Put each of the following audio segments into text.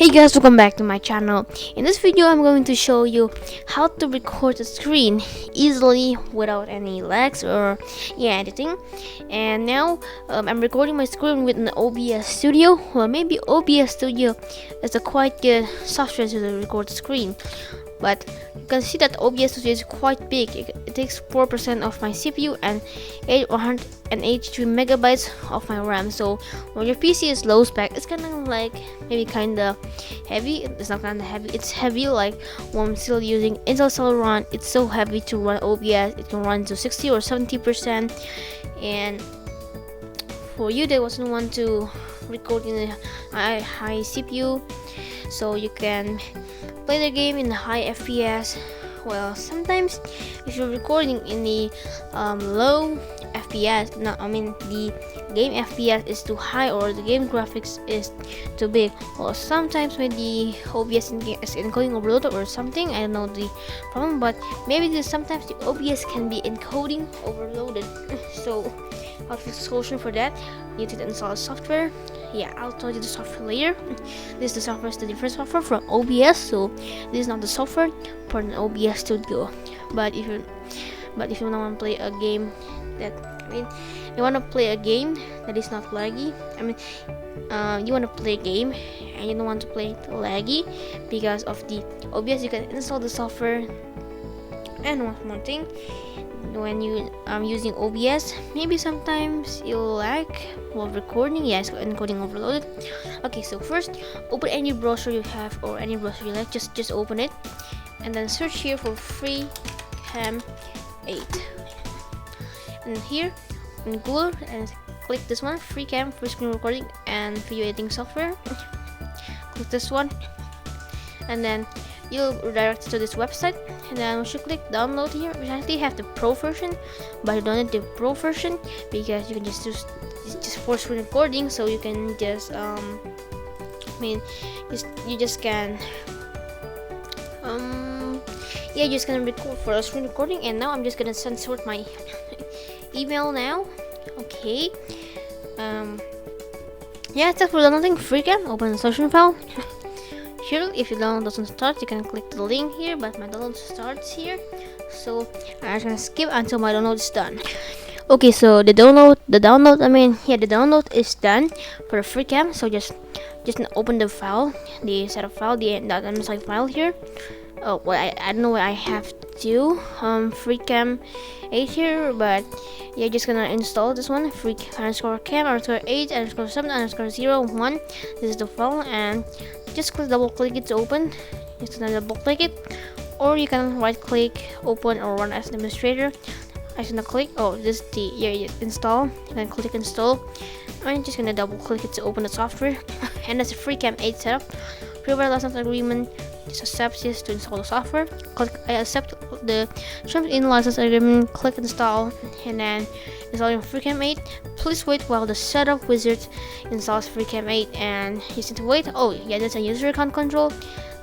Hey guys, welcome back to my channel. In this video I'm going to show you how to record a screen easily without any lags or editing. And now I'm recording my screen with an OBS Studio. Well, maybe OBS Studio is a quite good software to record the screen, but you can see that OBS Studio is quite big. It takes 4% of my CPU and 183 megabytes of my RAM. So when your PC is low spec, it's kind of like maybe kind of heavy. It's not kind of heavy, it's heavy. Like when I'm still using Intel Celeron, it's so heavy to run OBS. It can run to 60 or 70%. And for you that doesn't want to record in a high CPU, so you can play the game in high FPS. Well, sometimes if you're recording in the low FPS, no, I mean the game FPS is too high or the game graphics is too big, or sometimes when the OBS is encoding overloaded or something, I don't know the problem, but maybe sometimes the OBS can be encoding overloaded. So how to fix the solution for that? You need to install software. Yeah, I'll tell you the software later. This is the software, is the different software from OBS, so this is not the software for an OBS Studio. But if you don't want to play a game that, you want to play a game that is not laggy. You want to play a game and you don't want to play it laggy because of the OBS. You can install the software. And one more thing, when you using OBS, maybe sometimes you'll lag while recording. Yes, encoding overloaded. Okay, so first open any browser you have or any browser you like. Just open it and then search here for FreeCam 8, and here in Google and click this one, FreeCam, free screen recording and video editing software. Click this one and then you'll redirect to this website, and then once you click download here, we actually have the pro version, but you don't need the pro version because you can just use for screen recording. So you can just you just can you're just gonna record for a screen recording. And now I'm just gonna censor my email now. Okay, yeah, that's for downloading FreeCam. Open the solution file. Here, if your download doesn't start, you can click the link here, but my download starts here, so I'm just gonna skip until my download is done. Okay, so the download is done for the FreeCam. So just open the file, the setup file, the .msi file here. Oh, well, I don't know what I have to FreeCam 8 here, but yeah, just gonna install this one, freecam_cam_8_7_0_1. This is the file, and just double click it to open. Just gonna double click it, or you can right click, open, or run as administrator. I'm just gonna click, this is the install. You can click install. I'm just gonna double click it to open the software. And that's a FreeCam 8 setup. Provide license agreement. Just accept this to install the software. Click I accept the terms in license agreement. Click install, and then installing FreeCam 8. Please wait while the setup wizard installs FreeCam 8, and you need to wait. Oh yeah, that's a user account control.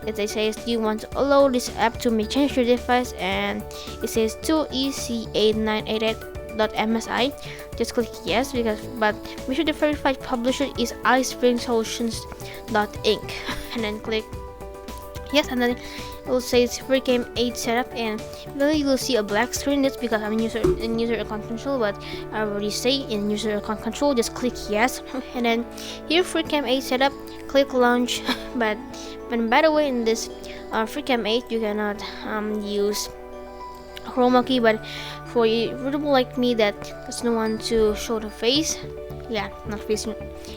It says you want to allow this app to change your device, and it says to EC8988.msi. Just click yes, but make sure the verified publisher is iSpringSolutions.inc, and then click yes, and then it will say it's FreeCam 8 setup, and you will see a black screen. That's because I'm in user account control, but I already say in user account control. Just click yes, and then here FreeCam 8 setup, click launch. But by the way, in this FreeCam 8 you cannot use chroma key, but for people like me that doesn't want to show the face, not face,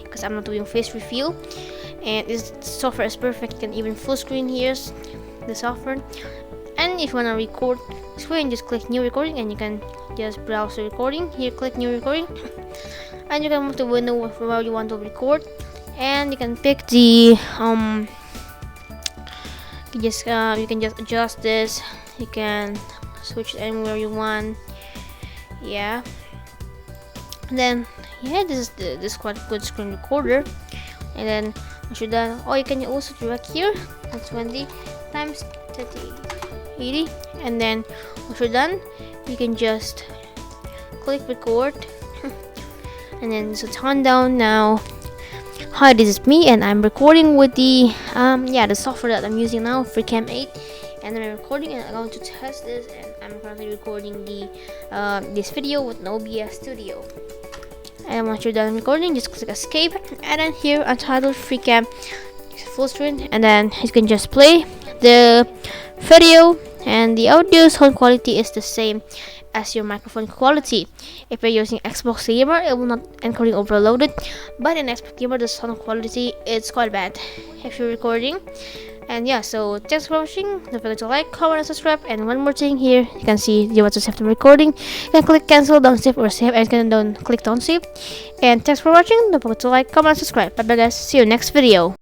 because I'm not doing face reveal, and this software is perfect. You can even full screen. Here's the software, and if you want to record screen, just click new recording, and you can just browse the recording. Here, click new recording, and you can move the window where you want to record, and you can pick the you can just adjust this. You can switch anywhere you want. And then this is quite a good screen recorder. And then once you're done, you can also drag here 20 times 3080, and then once you're done, you can just click record, and then so turn down. Now Hi, this is me, and I'm recording with the the software that I'm using now, FreeCam 8, and then I'm recording, and I'm going to test this, and I'm currently recording the this video with an OBS Studio. And once you're done recording, just click escape, and then here untitled FreeCam full screen, and then you can just play the video, and the audio sound quality is the same as your microphone quality. If you're using Xbox Gamer, it will not encoding overloaded, but in Xbox Gamer the sound quality is quite bad if you're recording. And yeah, so thanks for watching. Don't forget to like, comment, and subscribe. And one more thing here, you can see you want to save the recording. You can click cancel, don't save, or save, and you can don't click don't save. And thanks for watching. Don't forget to like, comment, and subscribe. Bye bye guys, see you next video.